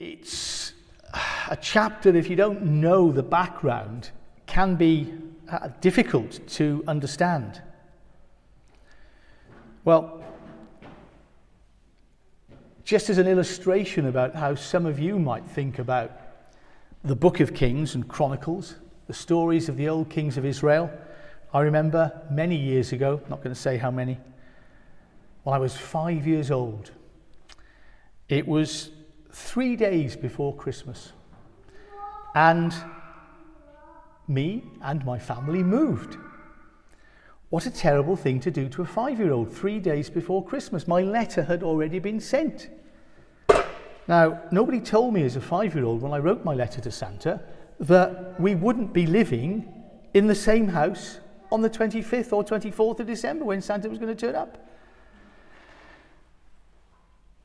It's a chapter, if you don't know the background, can be difficult to understand. Well, just as an illustration about how some of you might think about the Book of Kings and Chronicles, the stories of the old kings of Israel, I remember many years ago, not going to say how many, when I was 5 years old. It was 3 days before Christmas, and me and my family moved. What a terrible thing to do to a 5-year-old 3 days before Christmas. My letter had already been sent. Now, nobody told me as a 5-year-old when I wrote my letter to Santa that we wouldn't be living in the same house on the 25th or 24th of December when Santa was going to turn up.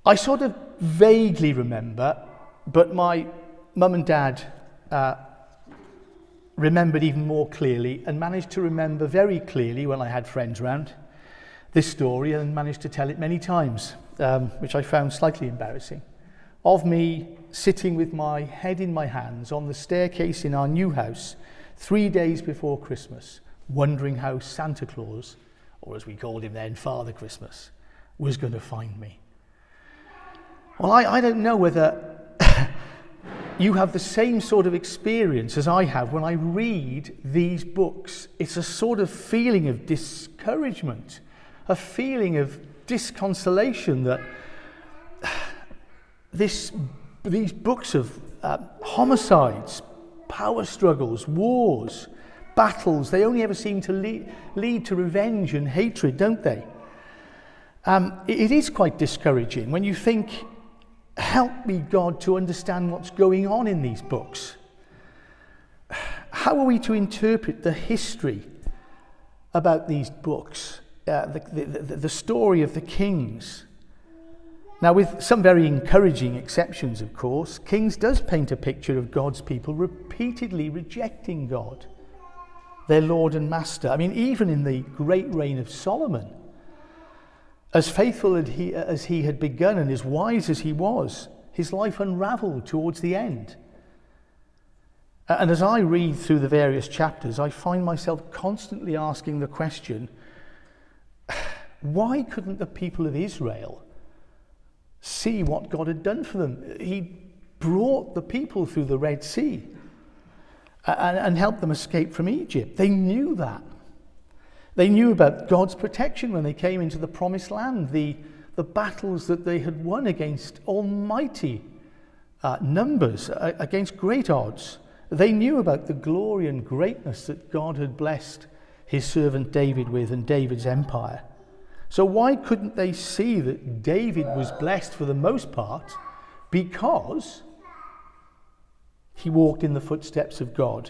I sort of vaguely remember, but my mum and dad remembered even more clearly and managed to remember very clearly when I had friends around this story and managed to tell it many times, which I found slightly embarrassing, of me sitting with my head in my hands on the staircase in our new house 3 days before Christmas, wondering how Santa Claus, or as we called him then, Father Christmas, was going to find me. Well, I don't know whether you have the same sort of experience as I have when I read these books. It's a sort of feeling of discouragement, a feeling of disconsolation that these books of homicides, power struggles, wars, battles, they only ever seem to lead to revenge and hatred, don't they? It is quite discouraging when you think, help me, God, to understand what's going on in these books. How are we to interpret the history about these books, the story of the kings? Now, with some very encouraging exceptions, of course, Kings does paint a picture of God's people repeatedly rejecting God, their Lord and Master. I mean, even in the great reign of Solomon, as faithful as he had begun and as wise as he was, his life unraveled towards the end. And as I read through the various chapters, I find myself constantly asking the question, why couldn't the people of Israel see what God had done for them? He brought the people through the Red Sea and helped them escape from Egypt. They knew that. They knew about God's protection when they came into the promised land, the battles that they had won against almighty numbers, against great odds. They knew about the glory and greatness that God had blessed his servant David with and David's empire. So why couldn't they see that David was blessed for the most part because he walked in the footsteps of God?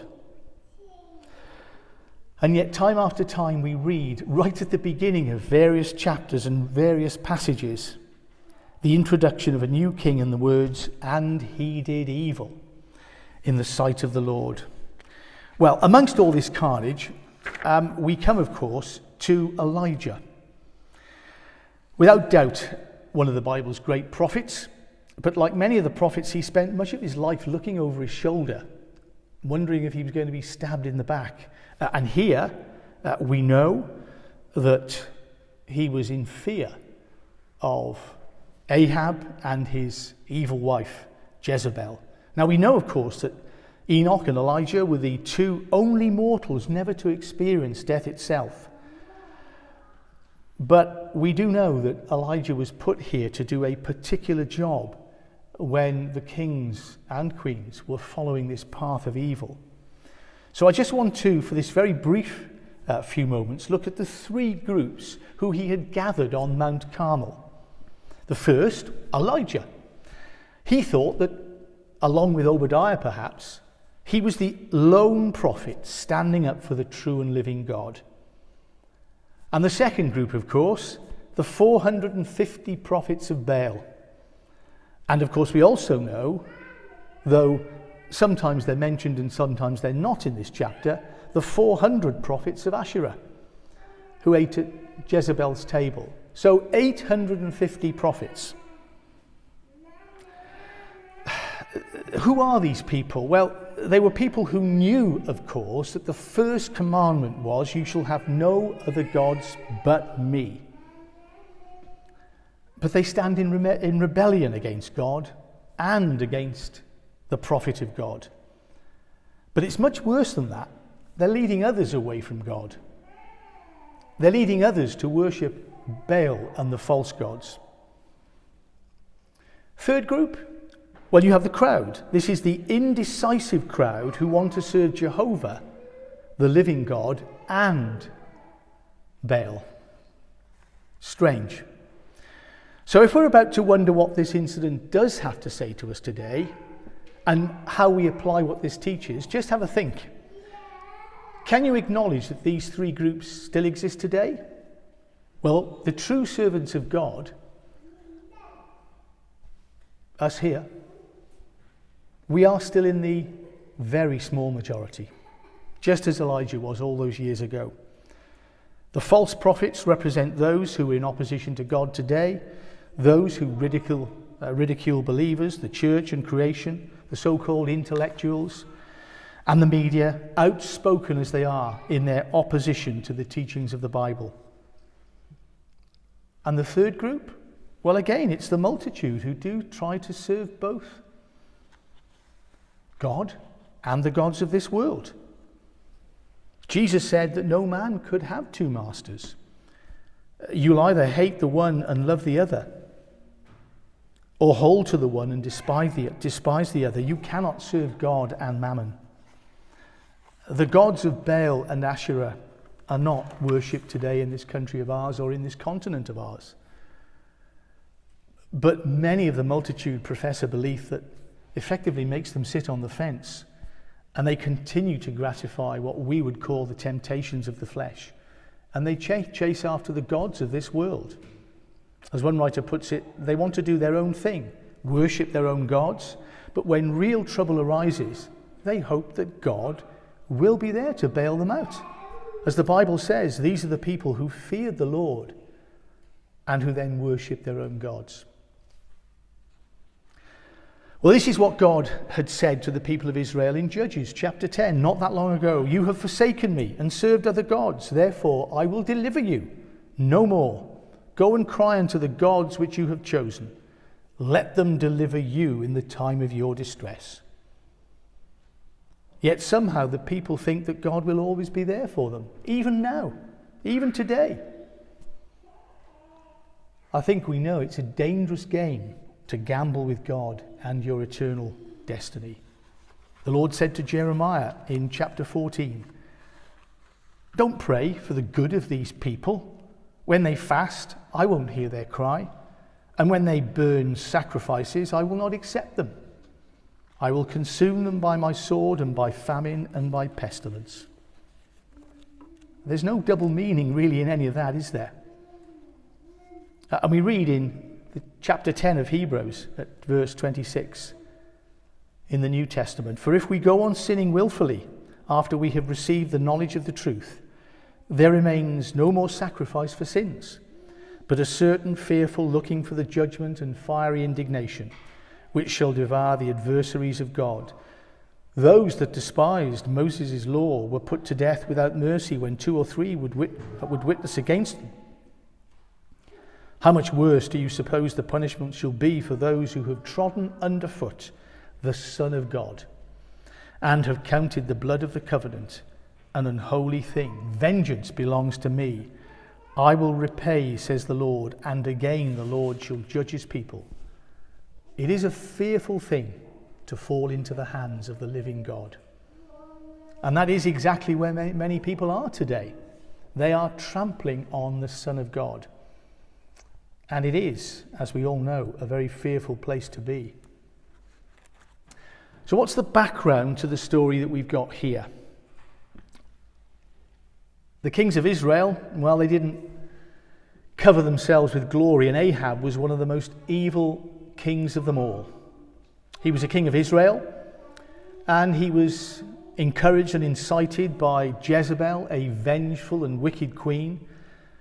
And yet time after time we read, right at the beginning of various chapters and various passages, the introduction of a new king and the words, "And he did evil in the sight of the Lord." Well, amongst all this carnage, we come, of course, to Elijah. Without doubt, one of the Bible's great prophets, but like many of the prophets, he spent much of his life looking over his shoulder, wondering if he was going to be stabbed in the back. And here we know that he was in fear of Ahab and his evil wife, Jezebel. Now we know, of course, that Enoch and Elijah were the two only mortals never to experience death itself. But we do know that Elijah was put here to do a particular job when the kings and queens were following this path of evil. So I just want to, for this very brief few moments, look at the three groups who he had gathered on Mount Carmel. The first, Elijah. He thought that, along with Obadiah perhaps, he was the lone prophet standing up for the true and living God. And the second group, of course, the 450 prophets of Baal. And of course we also know, though sometimes they're mentioned and sometimes they're not in this chapter, the 400 prophets of Asherah who ate at Jezebel's table. So 850 prophets. Who are these people? Well, they were people who knew, of course, that the first commandment was, "You shall have no other gods but me." But they stand in rebellion against God and against the prophet of God. But it's much worse than that. They're leading others away from God. They're leading others to worship Baal and the false gods. Third group, well, you have the crowd. This is the indecisive crowd who want to serve Jehovah, the living God, and Baal. Strange. So if we're about to wonder what this incident does have to say to us today, and how we apply what this teaches, just have a think. Can you acknowledge that these three groups still exist today? Well, the true servants of God, us here, we are still in the very small majority, just as Elijah was all those years ago. The false prophets represent those who are in opposition to God today, those who ridicule believers, the church and creation, the so-called intellectuals, and the media, outspoken as they are in their opposition to the teachings of the Bible. And the third group? Well, again, it's the multitude who do try to serve both God and the gods of this world. Jesus said that no man could have two masters. You'll either hate the one and love the other, or hold to the one and despise the other. You cannot serve God and mammon. The gods of Baal and Asherah are not worshipped today in this country of ours or in this continent of ours. But many of the multitude profess a belief that effectively makes them sit on the fence, and they continue to gratify what we would call the temptations of the flesh. And they chase after the gods of this world. As one writer puts it, they want to do their own thing, worship their own gods, but when real trouble arises, they hope that God will be there to bail them out. As the Bible says, these are the people who feared the Lord and who then worship their own gods. Well, this is what God had said to the people of Israel in Judges chapter 10, not that long ago. You have forsaken me and served other gods, therefore I will deliver you no more. Go and cry unto the gods which you have chosen. Let them deliver you in the time of your distress. Yet somehow the people think that God will always be there for them, even now, even today. I think we know it's a dangerous game to gamble with God and your eternal destiny. The Lord said to Jeremiah in chapter 14, don't pray for the good of these people. When they fast, I won't hear their cry. And when they burn sacrifices, I will not accept them. I will consume them by my sword and by famine and by pestilence. There's no double meaning really in any of that, is there? And we read in chapter 10 of Hebrews at verse 26 in the New Testament, for if we go on sinning willfully after we have received the knowledge of the truth, there remains no more sacrifice for sins, but a certain fearful looking for the judgment and fiery indignation, which shall devour the adversaries of God. Those that despised Moses' law were put to death without mercy when 2 or 3 would witness against them. How much worse do you suppose the punishment shall be for those who have trodden underfoot the Son of God, and have counted the blood of the covenant an unholy thing? Vengeance belongs to me. I will repay, says the Lord, and again the Lord shall judge his people. It is a fearful thing to fall into the hands of the living God. And that is exactly where many people are today. They are trampling on the Son of God. And it is, as we all know, a very fearful place to be. So what's the background to the story that we've got here? The kings of Israel, well, they didn't cover themselves with glory, and Ahab was one of the most evil kings of them all. He was a king of Israel, and he was encouraged and incited by Jezebel, a vengeful and wicked queen.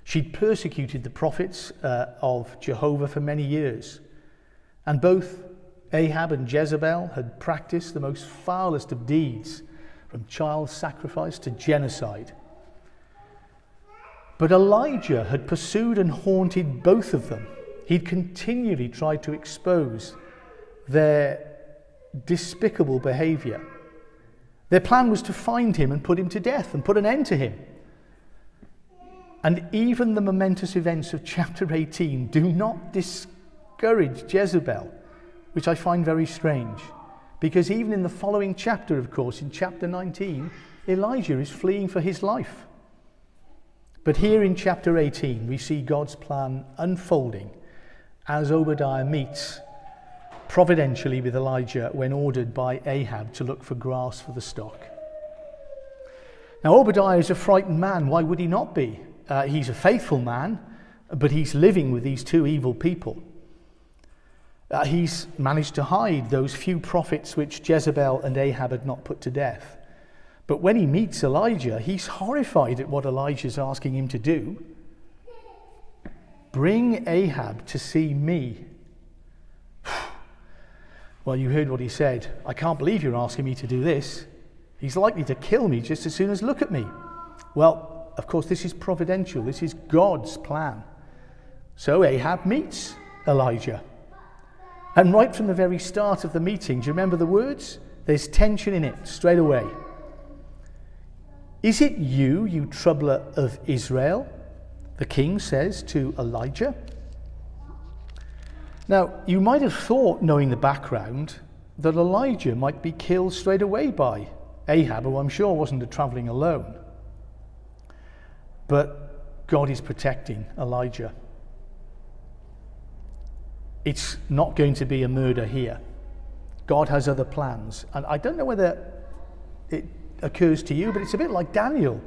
She'd persecuted the prophets of Jehovah for many years. And both Ahab and Jezebel had practiced the most foulest of deeds, from child sacrifice to genocide. But Elijah had pursued and haunted both of them. He'd continually tried to expose their despicable behavior. Their plan was to find him and put him to death and put an end to him. And even the momentous events of chapter 18 do not discourage Jezebel, which I find very strange. Because even in the following chapter, of course, in chapter 19, Elijah is fleeing for his life. But here in chapter 18, we see God's plan unfolding as Obadiah meets providentially with Elijah when ordered by Ahab to look for grass for the stock. Now, Obadiah is a frightened man. Why would he not be? He's a faithful man, but he's living with these two evil people. He's managed to hide those few prophets which Jezebel and Ahab had not put to death. But when he meets Elijah, he's horrified at what Elijah's asking him to do. Bring Ahab to see me. Well, you heard what he said. I can't believe you're asking me to do this. He's likely to kill me just as soon as look at me. Well, of course, this is providential. This is God's plan. So Ahab meets Elijah. And right from the very start of the meeting, do you remember the words? There's tension in it straight away. Is it you, you troubler of Israel? The king says to Elijah. Now, you might have thought, knowing the background, that Elijah might be killed straight away by Ahab, who I'm sure wasn't travelling alone. But God is protecting Elijah. It's not going to be a murder here. God has other plans. And I don't know whether it occurs to you, but it's a bit like Daniel.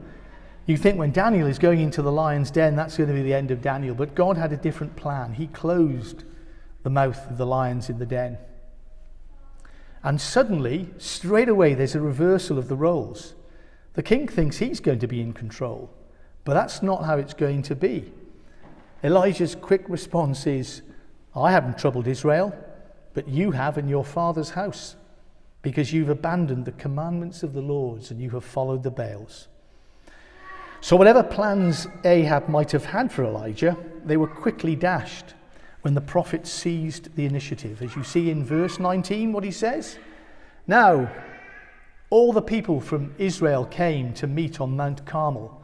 You think when Daniel is going into the lion's den, that's going to be the end of Daniel. But God had a different plan. He closed the mouth of the lions in the den. And suddenly, straight away, there's a reversal of the roles. The king thinks he's going to be in control, but that's not how it's going to be. Elijah's quick response is, I haven't troubled Israel, but you have in your father's house, because you've abandoned the commandments of the Lord and you have followed the Baals. So whatever plans Ahab might have had for Elijah, they were quickly dashed when the prophet seized the initiative. As you see in verse 19, what he says, now all the people from Israel came to meet on Mount Carmel,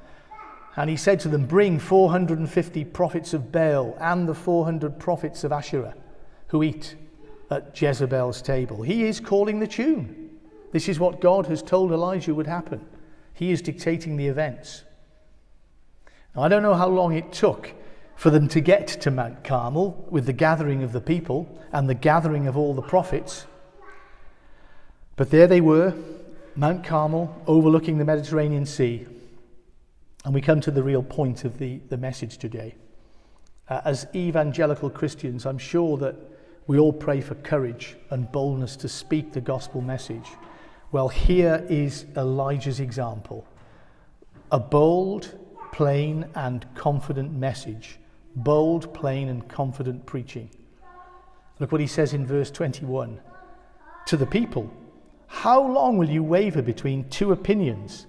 and he said to them, bring 450 prophets of Baal and the 400 prophets of Asherah who eat at Jezebel's table. He is calling the tune. This is what God has told Elijah would happen. He is dictating the events. Now, I don't know how long it took for them to get to Mount Carmel with the gathering of the people and the gathering of all the prophets. But there they were, Mount Carmel, overlooking the Mediterranean Sea. And we come to the real point of the message today. As evangelical Christians, I'm sure that we all pray for courage and boldness to speak the gospel message. Well, here is Elijah's example. A bold, plain and confident message. Bold, plain and confident preaching. Look what he says in verse 21. To the people, how long will you waver between two opinions?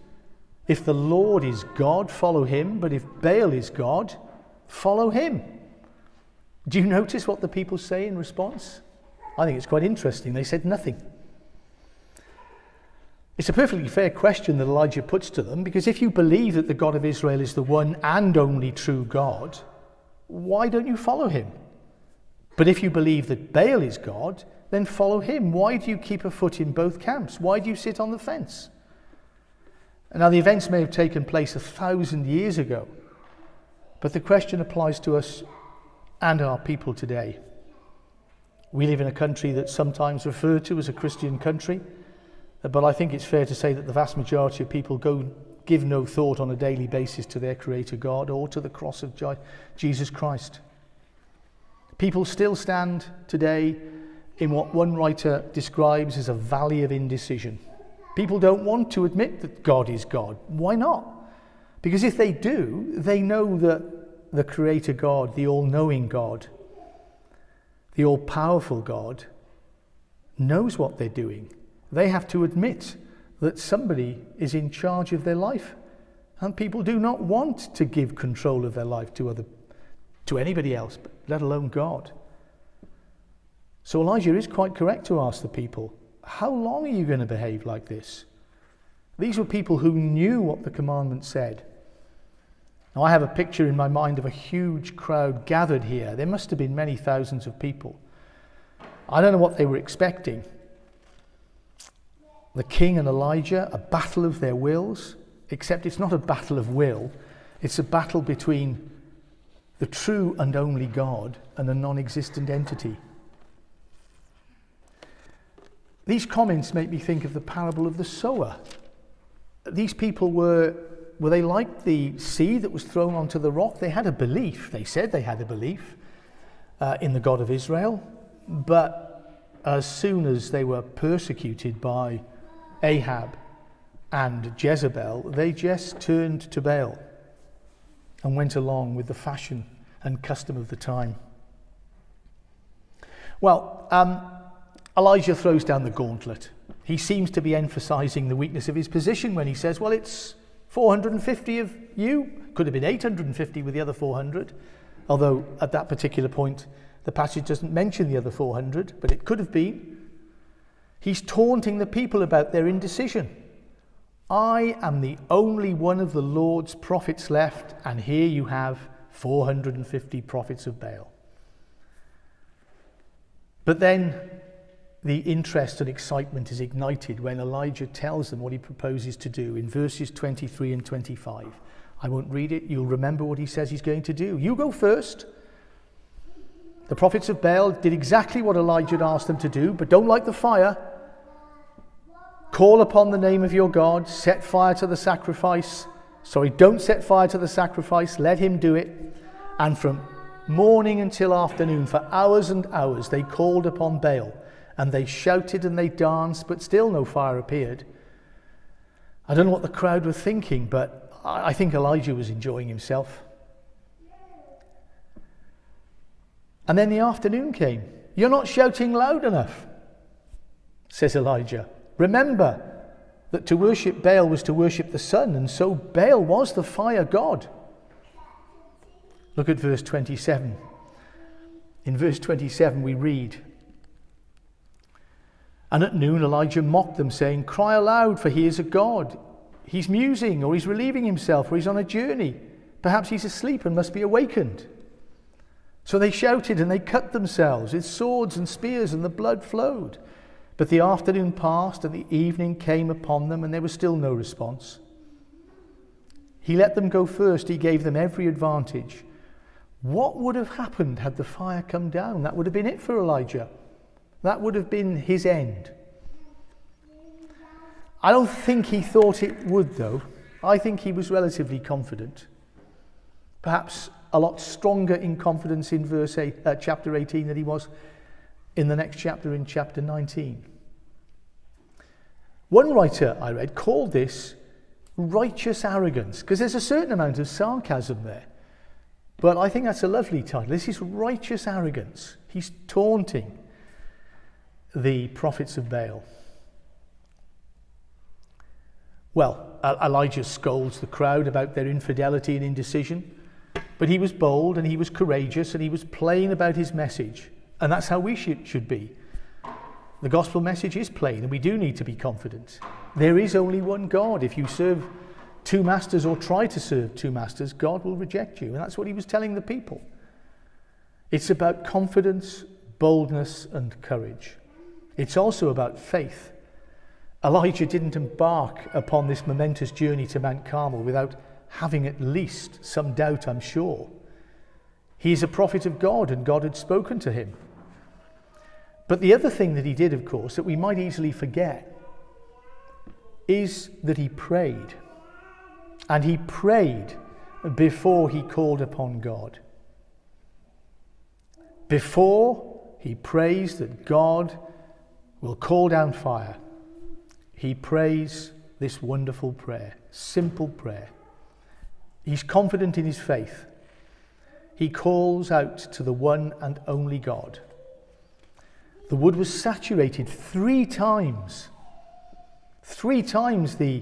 If the Lord is God, follow him, but if Baal is God, follow him. Do you notice what the people say in response? I think it's quite interesting. They said nothing. It's a perfectly fair question that Elijah puts to them, because if you believe that the God of Israel is the one and only true God, why don't you follow him? But if you believe that Baal is God, then follow him. Why do you keep a foot in both camps? Why do you sit on the fence? Now, the events may have taken place 1,000 years ago, but the question applies to us and our people today. We live in a country that's sometimes referred to as a Christian country, but I think it's fair to say that the vast majority of people give no thought on a daily basis to their Creator God or to the cross of Jesus Christ. People still stand today in what one writer describes as a valley of indecision. People don't want to admit that God is God. Why not? Because if they do, they know that the Creator God, the all-knowing God, the all-powerful God, knows what they're doing. They have to admit that somebody is in charge of their life. And people do not want to give control of their life to anybody else, but let alone God. So Elijah is quite correct to ask the people, how long are you going to behave like this? These were people who knew what the commandment said. Now I have a picture in my mind of a huge crowd gathered here. There must have been many thousands of people. I don't know what they were expecting. The king and Elijah, a battle of their wills, except it's not a battle of will, it's a battle between the true and only God and a non-existent entity. These comments make me think of the parable of the sower. These people were they like the seed that was thrown onto the rock? They had a belief. They said they had a belief in the God of Israel. But as soon as they were persecuted by Ahab and Jezebel, they just turned to Baal and went along with the fashion and custom of the time. Well, Elijah throws down the gauntlet. He seems to be emphasizing the weakness of his position when he says, well, it's 450 of you. Could have been 850 with the other 400. Although at that particular point, the passage doesn't mention the other 400, but it could have been. He's taunting the people about their indecision. I am the only one of the Lord's prophets left, and here you have 450 prophets of Baal. But then the interest and excitement is ignited when Elijah tells them what he proposes to do in verses 23 and 25. I won't read it. You'll remember what he says he's going to do. You go first. The prophets of Baal did exactly what Elijah had asked them to do, but don't light the fire. Call upon the name of your God. Set fire to the sacrifice. Don't set fire to the sacrifice. Let him do it. And from morning until afternoon, for hours and hours, they called upon Baal. And they shouted and they danced, but still no fire appeared. I don't know what the crowd were thinking, but I think Elijah was enjoying himself. And then the afternoon came. You're not shouting loud enough, says Elijah. Remember that to worship Baal was to worship the sun, and so Baal was the fire god. Look at verse 27. In verse 27 we read, and at noon Elijah mocked them, saying, cry aloud, for he is a god. He's musing, or he's relieving himself, or he's on a journey. Perhaps he's asleep and must be awakened. So they shouted and they cut themselves with swords and spears, and the blood flowed. But the afternoon passed and the evening came upon them, and there was still no response. He let them go first. He gave them every advantage. What would have happened had the fire come down? That would have been it for Elijah. That would have been his end. I don't think he thought it would, though. I think he was relatively confident. Perhaps a lot stronger in confidence in chapter 18 than he was in the next chapter, in chapter 19. One writer I read called this righteous arrogance, because there's a certain amount of sarcasm there. But I think that's a lovely title. This is righteous arrogance. He's taunting the prophets of Baal. Well, Elijah scolds the crowd about their infidelity and indecision, but he was bold and he was courageous and he was plain about his message. And that's how we should be. The gospel message is plain, and we do need to be confident. There is only one God. If you serve two masters or try to serve two masters, God will reject you. And that's what he was telling the people. It's about confidence, boldness, and courage. It's also about faith. Elijah didn't embark upon this momentous journey to Mount Carmel without having at least some doubt, I'm sure. He is a prophet of God, and God had spoken to him. But the other thing that he did, of course, that we might easily forget, is that he prayed. And he prayed before he called upon God. Before he prays that God will call down fire, he prays this wonderful prayer, simple prayer. He's confident in his faith. He calls out to the one and only God, The wood was saturated 3 times. 3 times the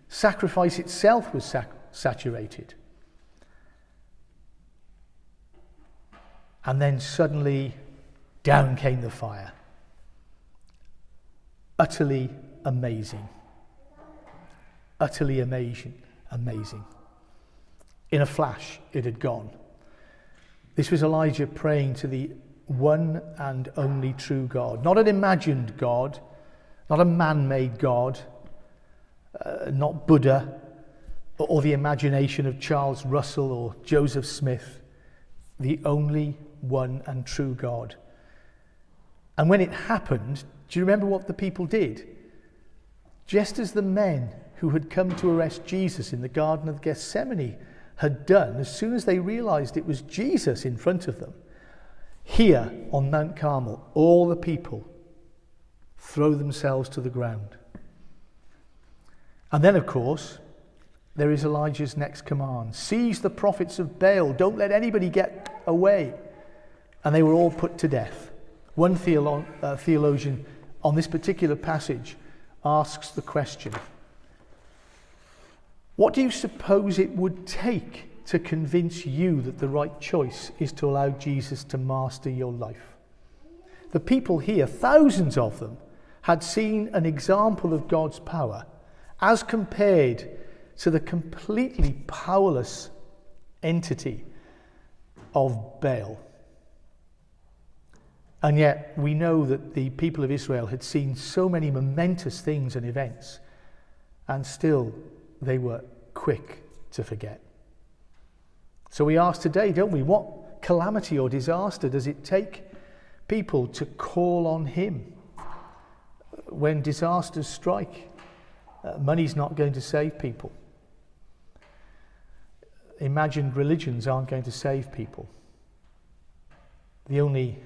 sacrifice itself was saturated. And then suddenly down came the fire. Utterly amazing. Utterly amazing. In a flash, it had gone. This was Elijah praying to the one and only true God. Not an imagined God, not a man-made God, not Buddha, or the imagination of Charles Russell or Joseph Smith. The only one and true God. And when it happened, do you remember what the people did? Just as the men who had come to arrest Jesus in the Garden of Gethsemane had done, as soon as they realized it was Jesus in front of them, here on Mount Carmel, all the people throw themselves to the ground. And then, of course, there is Elijah's next command. Seize the prophets of Baal. Don't let anybody get away. And they were all put to death. One theologian on this particular passage asks the question, what do you suppose it would take to convince you that the right choice is to allow Jesus to master your life? The people here, thousands of them, had seen an example of God's power as compared to the completely powerless entity of Baal. And yet we know that the people of Israel had seen so many momentous things and events, and still they were quick to forget. So we ask today, don't we, what calamity or disaster does it take people to call on him when disasters strike? Money's not going to save people. Imagined religions aren't going to save people. The only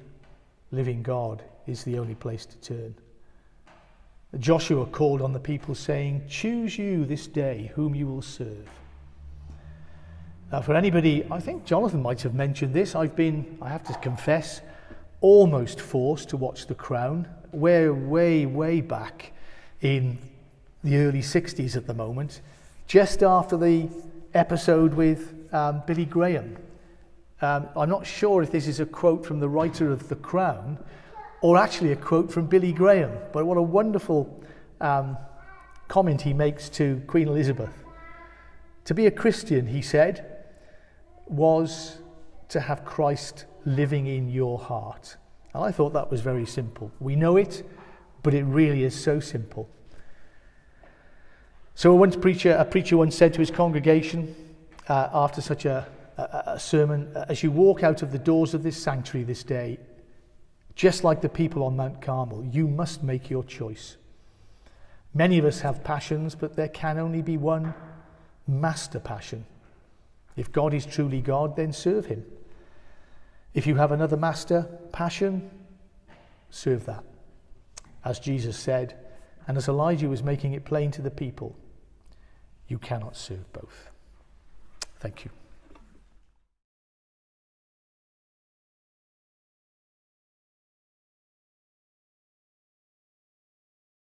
living God is the only place to turn. Joshua called on the people saying, choose you this day whom you will serve. Now for anybody, I think Jonathan might have mentioned this, I've been, I have to confess, almost forced to watch The Crown. We're way back in the early 60s at the moment, just after the episode with Billy Graham. I'm not sure if this is a quote from the writer of The Crown or actually a quote from Billy Graham, but what a wonderful comment he makes to Queen Elizabeth. To be a Christian, he said, was to have Christ living in your heart. And I thought that was very simple. We know it, but it really is so simple. So a preacher once said to his congregation after such a sermon, as you walk out of the doors of this sanctuary this day, just like the people on Mount Carmel, you must make your choice. Many of us have passions, but there can only be one master passion. If God is truly God, then serve him. If you have another master passion, serve that. As Jesus said, and as Elijah was making it plain to the people, you cannot serve both. Thank you.